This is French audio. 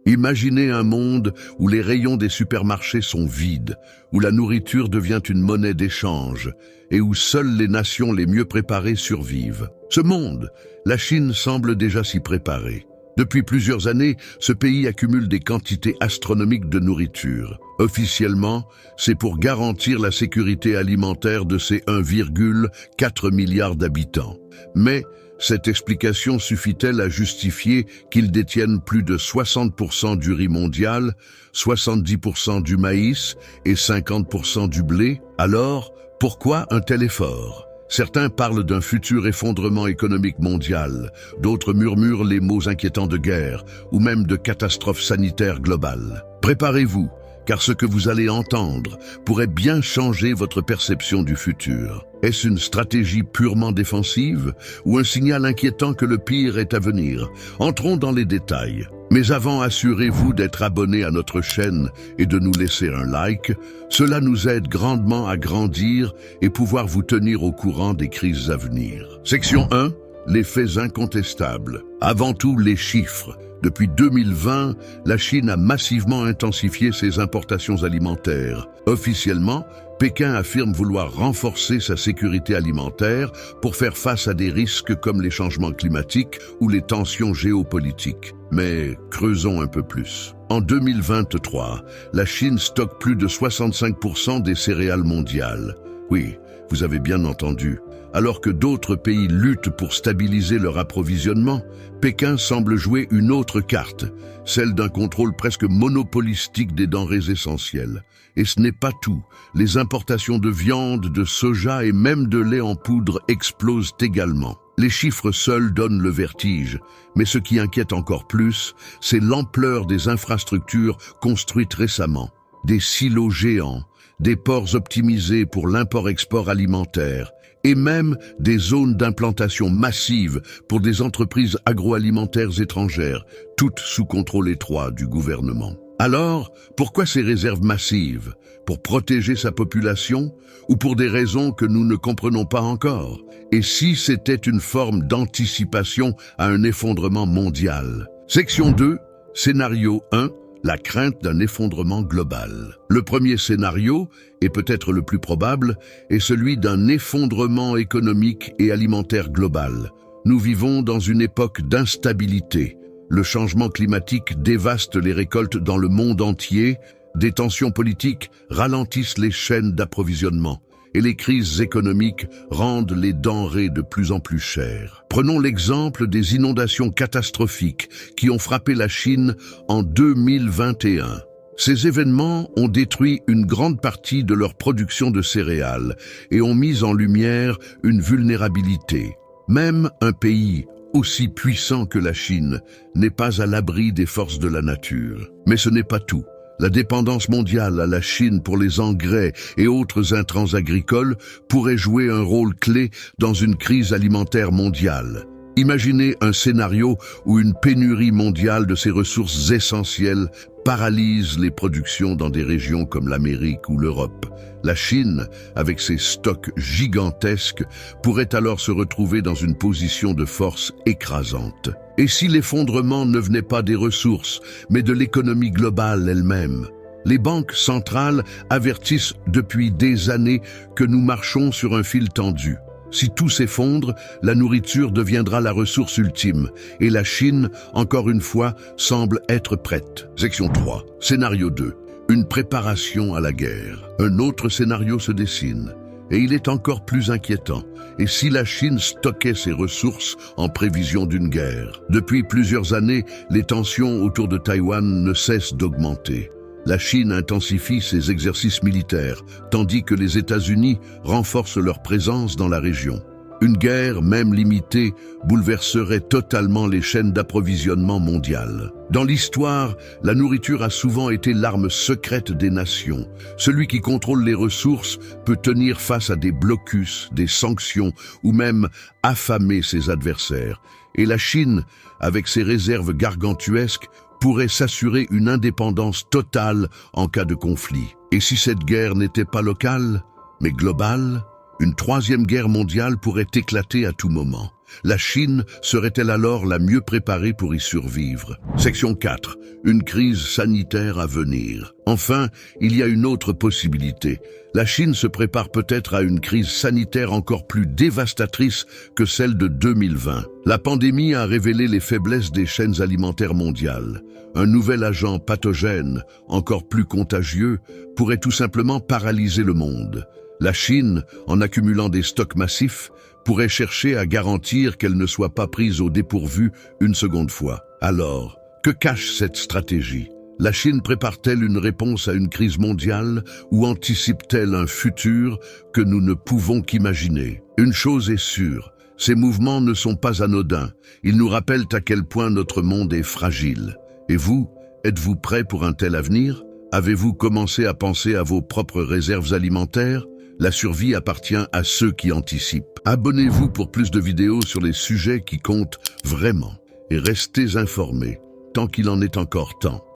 Imaginez un monde où les rayons des supermarchés sont vides, où la nourriture devient une monnaie d'échange et où seules les nations les mieux préparées survivent. Ce monde, la Chine semble déjà s'y préparer. Depuis plusieurs années, ce pays accumule des quantités astronomiques de nourriture. Officiellement, c'est pour garantir la sécurité alimentaire de ses 1,4 milliard d'habitants. Mais cette explication suffit-elle à justifier qu'ils détiennent plus de 60% du riz mondial, 70% du maïs et 50% du blé? Alors, pourquoi un tel effort? Certains parlent d'un futur effondrement économique mondial, d'autres murmurent les mots inquiétants de guerre ou même de catastrophe sanitaire globale. Préparez-vous, car ce que vous allez entendre pourrait bien changer votre perception du futur. Est-ce une stratégie purement défensive ou un signal inquiétant que le pire est à venir? Entrons dans les détails. Mais avant, assurez-vous d'être abonné à notre chaîne et de nous laisser un like. Cela nous aide grandement à grandir et pouvoir vous tenir au courant des crises à venir. Section 1. Les faits incontestables. Avant tout, les chiffres. Depuis 2020, la Chine a massivement intensifié ses importations alimentaires. Officiellement, Pékin affirme vouloir renforcer sa sécurité alimentaire pour faire face à des risques comme les changements climatiques ou les tensions géopolitiques. Mais creusons un peu plus. En 2023, la Chine stocke plus de 65% des céréales mondiales. Oui, vous avez bien entendu. Alors que d'autres pays luttent pour stabiliser leur approvisionnement, Pékin semble jouer une autre carte, celle d'un contrôle presque monopolistique des denrées essentielles. Et ce n'est pas tout. Les importations de viande, de soja et même de lait en poudre explosent également. Les chiffres seuls donnent le vertige, mais ce qui inquiète encore plus, c'est l'ampleur des infrastructures construites récemment. Des silos géants, des ports optimisés pour l'import-export alimentaire, et même des zones d'implantation massive pour des entreprises agroalimentaires étrangères, toutes sous contrôle étroit du gouvernement. Alors, pourquoi ces réserves massives? Pour protéger sa population ou pour des raisons que nous ne comprenons pas encore? Et si c'était une forme d'anticipation à un effondrement mondial? Section 2, scénario 1. La crainte d'un effondrement global. Le premier scénario, et peut-être le plus probable, est celui d'un effondrement économique et alimentaire global. Nous vivons dans une époque d'instabilité. Le changement climatique dévaste les récoltes dans le monde entier, des tensions politiques ralentissent les chaînes d'approvisionnement, et les crises économiques rendent les denrées de plus en plus chères. Prenons l'exemple des inondations catastrophiques qui ont frappé la Chine en 2021. Ces événements ont détruit une grande partie de leur production de céréales et ont mis en lumière une vulnérabilité. Même un pays aussi puissant que la Chine n'est pas à l'abri des forces de la nature. Mais ce n'est pas tout. La dépendance mondiale à la Chine pour les engrais et autres intrants agricoles pourrait jouer un rôle clé dans une crise alimentaire mondiale. Imaginez un scénario où une pénurie mondiale de ces ressources essentielles paralyse les productions dans des régions comme l'Amérique ou l'Europe. La Chine, avec ses stocks gigantesques, pourrait alors se retrouver dans une position de force écrasante. Et si l'effondrement ne venait pas des ressources, mais de l'économie globale elle-même? Les banques centrales avertissent depuis des années que nous marchons sur un fil tendu. Si tout s'effondre, la nourriture deviendra la ressource ultime, et la Chine, encore une fois, semble être prête. Section 3, scénario 2, une préparation à la guerre. Un autre scénario se dessine, et il est encore plus inquiétant. Et si la Chine stockait ses ressources en prévision d'une guerre? Depuis plusieurs années, les tensions autour de Taïwan ne cessent d'augmenter. La Chine intensifie ses exercices militaires, tandis que les États-Unis renforcent leur présence dans la région. Une guerre, même limitée, bouleverserait totalement les chaînes d'approvisionnement mondiales. Dans l'histoire, la nourriture a souvent été l'arme secrète des nations. Celui qui contrôle les ressources peut tenir face à des blocus, des sanctions ou même affamer ses adversaires. Et la Chine, avec ses réserves gargantuesques, pourrait s'assurer une indépendance totale en cas de conflit. Et si cette guerre n'était pas locale, mais globale? Une troisième guerre mondiale pourrait éclater à tout moment. La Chine serait-elle alors la mieux préparée pour y survivre? Section 4. Une crise sanitaire à venir. Enfin, il y a une autre possibilité. La Chine se prépare peut-être à une crise sanitaire encore plus dévastatrice que celle de 2020. La pandémie a révélé les faiblesses des chaînes alimentaires mondiales. Un nouvel agent pathogène, encore plus contagieux, pourrait tout simplement paralyser le monde. La Chine, en accumulant des stocks massifs, pourrait chercher à garantir qu'elle ne soit pas prise au dépourvu une seconde fois. Alors, que cache cette stratégie? La Chine prépare-t-elle une réponse à une crise mondiale ou anticipe-t-elle un futur que nous ne pouvons qu'imaginer? Une chose est sûre, ces mouvements ne sont pas anodins. Ils nous rappellent à quel point notre monde est fragile. Et vous, êtes-vous prêt pour un tel avenir? Avez-vous commencé à penser à vos propres réserves alimentaires? La survie appartient à ceux qui anticipent. Abonnez-vous pour plus de vidéos sur les sujets qui comptent vraiment et restez informés tant qu'il en est encore temps.